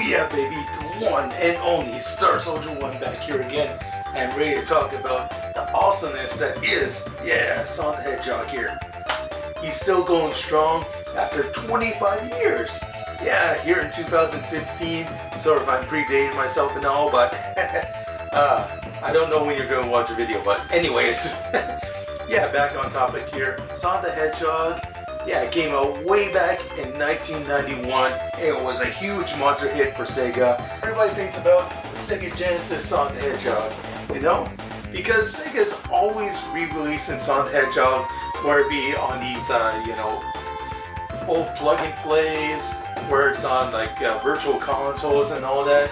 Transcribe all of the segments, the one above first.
Yeah, baby, the one and only Starsoldier1 back here again, and ready to talk about the awesomeness that is, Sonic the Hedgehog here. He's still going strong after 25 years. Yeah, here in 2016, sort of I'm predating myself and all, but I don't know when you're going to watch the video, but anyways, yeah, back on topic here. Sonic the Hedgehog. Yeah, it came out way back in 1991, and it was a huge monster hit for Sega. Everybody thinks about the Sega Genesis Sonic the Hedgehog, you know? Because Sega's always re-releasing Sonic the Hedgehog, where it be on these, old plug-and-plays, where it's on, like, virtual consoles and all that.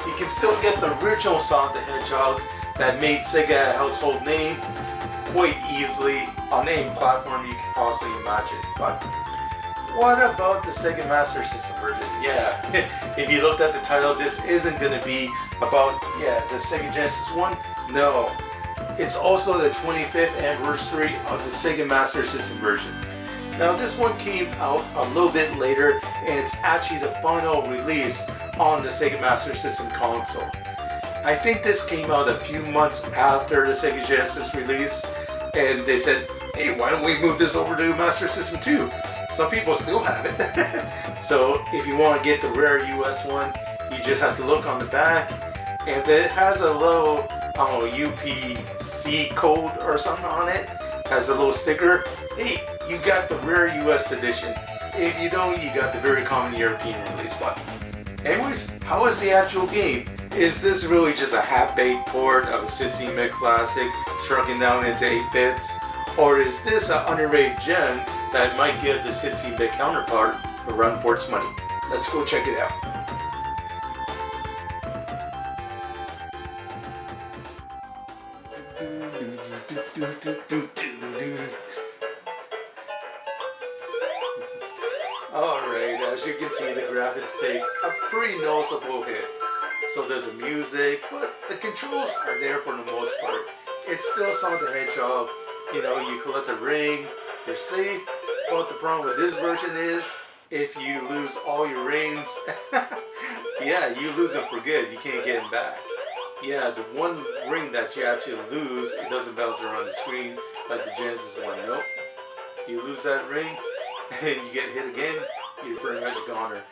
You can still get the original Sonic the Hedgehog that made Sega a household name quite easily on any platform you can possibly imagine. But what about the Sega Master System version? Yeah, if you looked at the title, this isn't going to be about, the Sega Genesis one. No, it's also the 25th anniversary of the Sega Master System version. Now this one came out a little bit later, and it's actually the final release on the Sega Master System console. I think this came out a few months after the Sega Genesis release, and they said, hey, why don't we move this over to Master System 2? Some people still have it. So if you want to get the rare US one, you just have to look on the back, and if it has a little, UPC code or something on it, has a little sticker, hey, you got the rare US edition. If you don't, you got the very common European release. But anyways, how is the actual game? Is this really just a half-baked port of a 16-bit classic shrunken down into 8 bits? Or is this an underrated gem that might give the 16-bit counterpart a run for its money? Let's go check it out. Alright, as you can see, the graphics take a pretty noticeable hit. So there's the music, but the controls are there for the most part. It's still Sonic the Hedgehog. You know, you collect the ring, you're safe, but the problem with this version is, if you lose all your rings, you lose them for good. You can't get them back. Yeah, the one ring that you actually lose, it doesn't bounce around the screen like the Genesis one. Nope. You lose that ring, and you get hit again, you're pretty much a goner.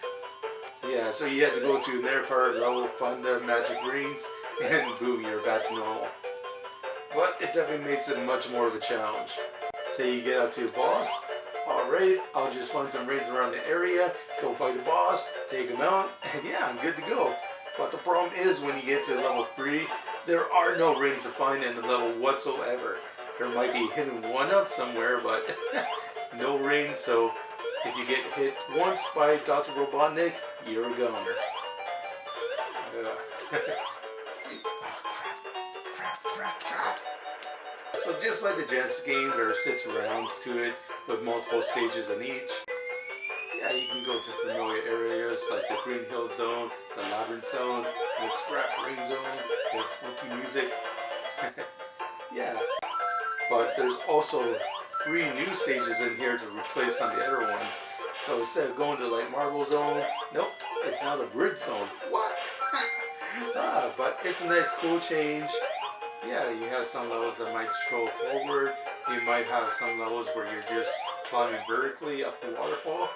So you had to go to their part level, find the magic rings, and boom, you're back to normal. But it definitely makes it much more of a challenge. Say you get out to a boss, alright, I'll just find some rings around the area, go fight the boss, take him out, and I'm good to go. But the problem is when you get to level 3, there are no rings to find in the level whatsoever. There might be hidden one-up somewhere, but no rings, so if you get hit once by Dr. Robotnik, you're a goner. Crap. So just like the Genesis game, there are 6 rounds to it with multiple stages in each. Yeah, you can go to familiar areas like the Green Hill Zone, the Labyrinth Zone, the Scrap Brain Zone, with spooky music. But there's also 3 new stages in here to replace on the other ones. So instead of going to like Marble Zone, nope, it's now the Bridge Zone. What? But it's a nice cool change. Yeah, you have some levels that might scroll forward. You might have some levels where you're just climbing vertically up the waterfall.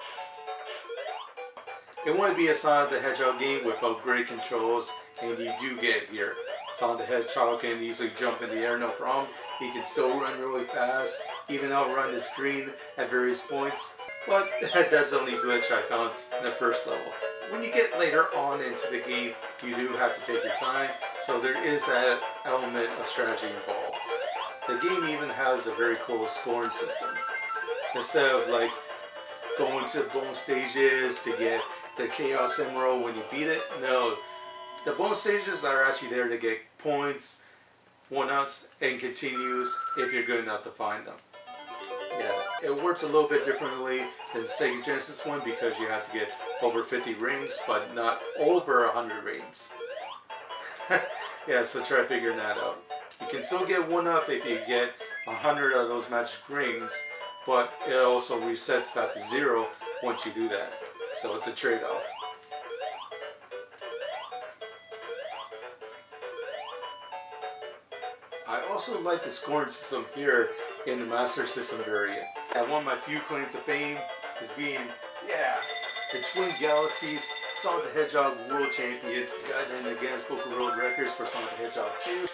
It wouldn't be a Sonic the Hedgehog game without great controls, and you do get here. Sonic the Hedgehog can easily jump in the air, no problem. He can still run really fast, even outrun the screen at various points. But that's only a glitch I found in the first level. When you get later on into the game, you do have to take your time, so there is that element of strategy involved. The game even has a very cool scoring system. Instead of like going to bonus stages to get the Chaos Emerald when you beat it, no. The bonus stages are actually there to get points, one-ups, and continues if you're good enough to find them. Yeah, it works a little bit differently than the Sega Genesis one because you have to get over 50 rings, but not over 100 rings. So try figuring that out. You can still get one up if you get 100 of those magic rings, but it also resets back to 0 once you do that. So it's a trade-off. also like the scoring system here in the Master System variant. And one of my few claims to fame is being, the Twin Galaxies Sonic the Hedgehog World Champion. Got in the Guinness Book of World Records for Sonic the Hedgehog 2.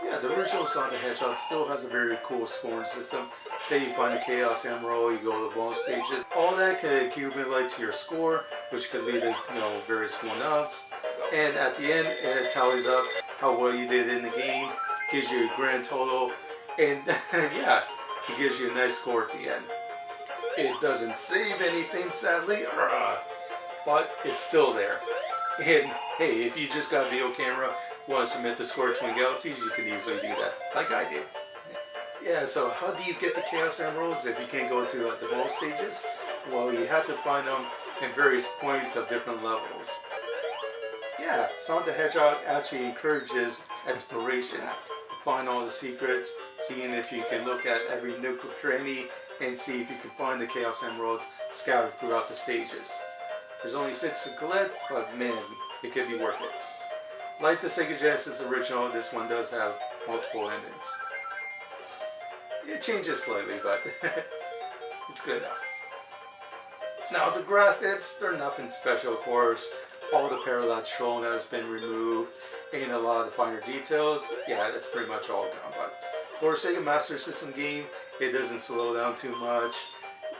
Yeah, the original Sonic the Hedgehog still has a very cool scoring system. Say you find the Chaos Emerald, you go to the bonus stages. All that can accumulate to your score, which could lead to various 1-ups. And at the end, it tallies up how well you did in the game, gives you a grand total, and yeah, it gives you a nice score at the end. It doesn't save anything, sadly, but it's still there. And hey, if you just got a video camera, want to submit the score to Twin Galaxies, you can easily do that, like I did. Yeah, so how do you get the Chaos Emeralds if you can't go to the bonus stages? Well, you have to find them in various points of different levels. Yeah, Sonic the Hedgehog actually encourages exploration. Find all the secrets, seeing if you can look at every nook or cranny, and see if you can find the Chaos Emeralds scattered throughout the stages. There's only 6 to collect, but man, it could be worth it. Like the Sega Genesis original, this one does have multiple endings. It changes slightly, but it's good enough. Now the graphics, they're nothing special, of course. All the parallax shown has been removed, and a lot of the finer details, yeah, that's pretty much all gone. But for a Sega Master System game, it doesn't slow down too much.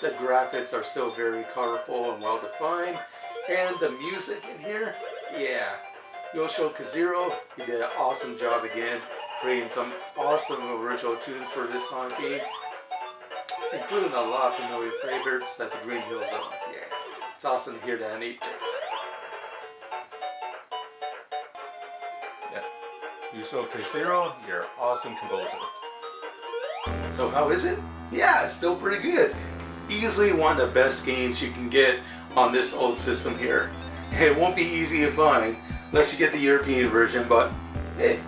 The graphics are still very colorful and well defined, and the music in here, yeah. Yoshio Kazero, he did an awesome job again, creating some awesome original tunes for this Sonic game, including a lot of familiar favorites like the Green Hill Zone. Yeah, it's awesome to hear that in 8-bits. Yeah, Yoshio Kazero, you're an awesome composer. So how is it? Yeah, it's still pretty good. Easily one of the best games you can get on this old system here. It won't be easy to find unless you get the European version, but hey,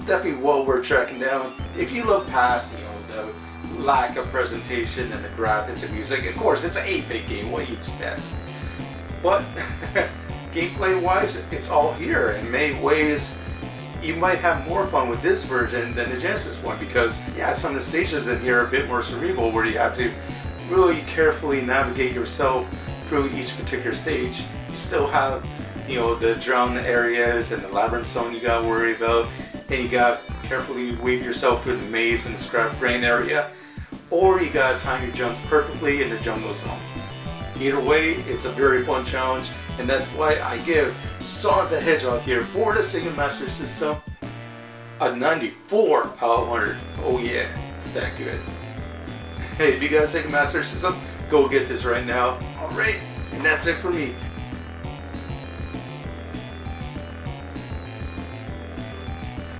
definitely well worth tracking down. If you look past, the lack of presentation and the graphics and music, of course it's an 8-bit game, what you expect. But gameplay wise, it's all here. In many ways, you might have more fun with this version than the Genesis one, because yeah, some of the stages in here are a bit more cerebral, where you have to really carefully navigate yourself through each particular stage. You still have the drown areas and the labyrinth zone you gotta worry about, and you gotta carefully weave yourself through the maze and the scrap brain area, or you gotta time your jumps perfectly in the jungle zone. Either way, it's a very fun challenge, and that's why I give Sonic the Hedgehog here for the Sega Master System a 94 out of 100. Oh yeah, it's that good. Hey, if you got a Sega Master System, go get this right now. Alright, and that's it for me.